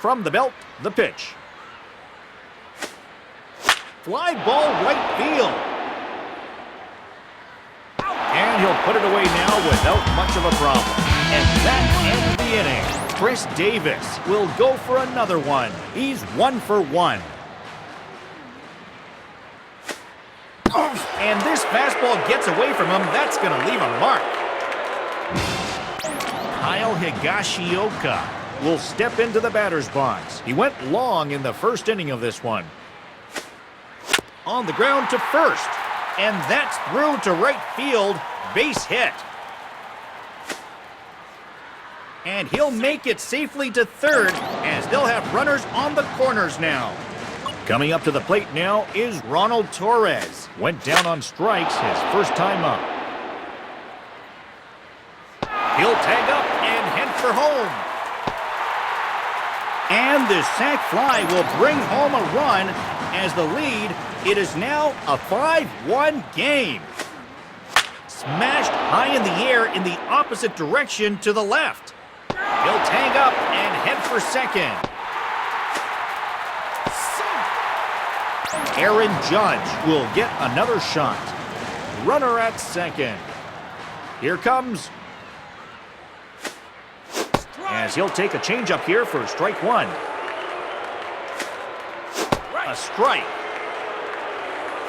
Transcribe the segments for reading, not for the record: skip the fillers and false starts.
From the belt, the pitch. Fly ball right field. And he'll put it away now without much of a problem. And that ends the inning. Chris Davis will go for another one. He's 1 for 1. And this fastball gets away from him. That's going to leave a mark. Kyle Higashioka will step into the batter's box. He went long in the first inning of this one. On the ground to first. And that's through to right field. Base hit. And he'll make it safely to third as they'll have runners on the corners now. Coming up to the plate now is Ronald Torres. Went down on strikes his first time up. He'll tag up and head for home. And the sac fly will bring home a run as the lead. It is now a 5-1 game. Smashed high in the air in the opposite direction to the left. He'll tag up and head for second. Aaron Judge will get another shot. Runner at second. Here comes. As he'll take a changeup here for strike one. A strike.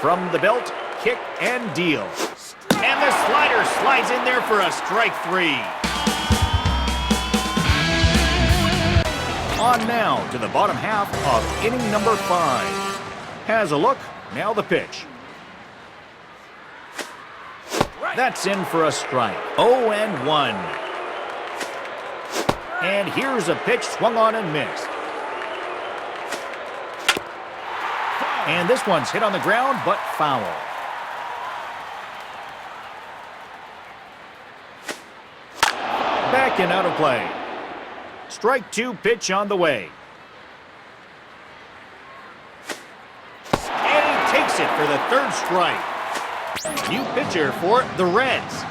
From the belt, kick and deal. And the slider slides in there for a strike three. On now to the bottom half of inning number 5. Has a look, now the pitch. That's in for a strike. 0-1. And here's a pitch swung on and missed. And this one's hit on the ground, but foul. Back and out of play. Strike 2 pitch on the way. And he takes it for the third strike. New pitcher for the Reds.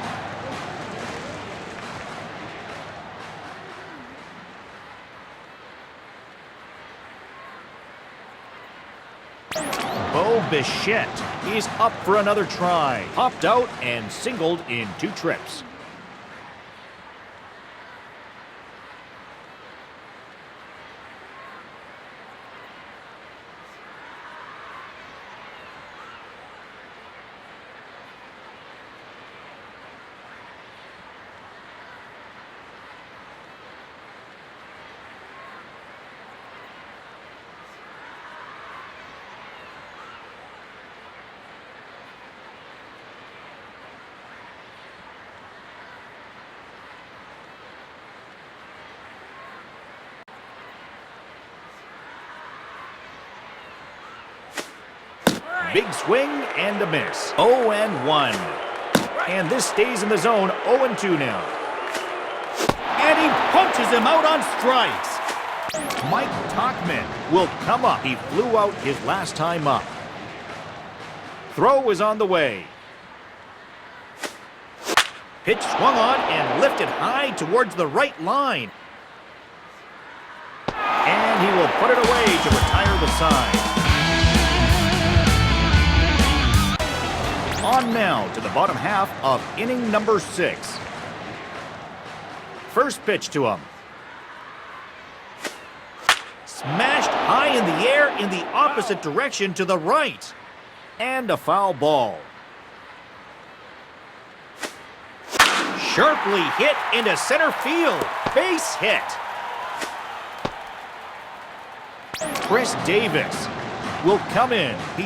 Bo Bichette. He's up for another try. Popped out and singled in 2 trips. Big swing and a miss. 0-1. And this stays in the zone. 0-2 now. And he punches him out on strikes. Mike Tauchman will come up. He flew out his last time up. Throw is on the way. Pitch swung on and lifted high towards the right line. And he will put it away to retire the side. On now to the bottom half of inning number 6. First pitch to him. Smashed high in the air in the opposite direction to the right. And a foul ball. Sharply hit into center field. Base hit. Chris Davis will come in.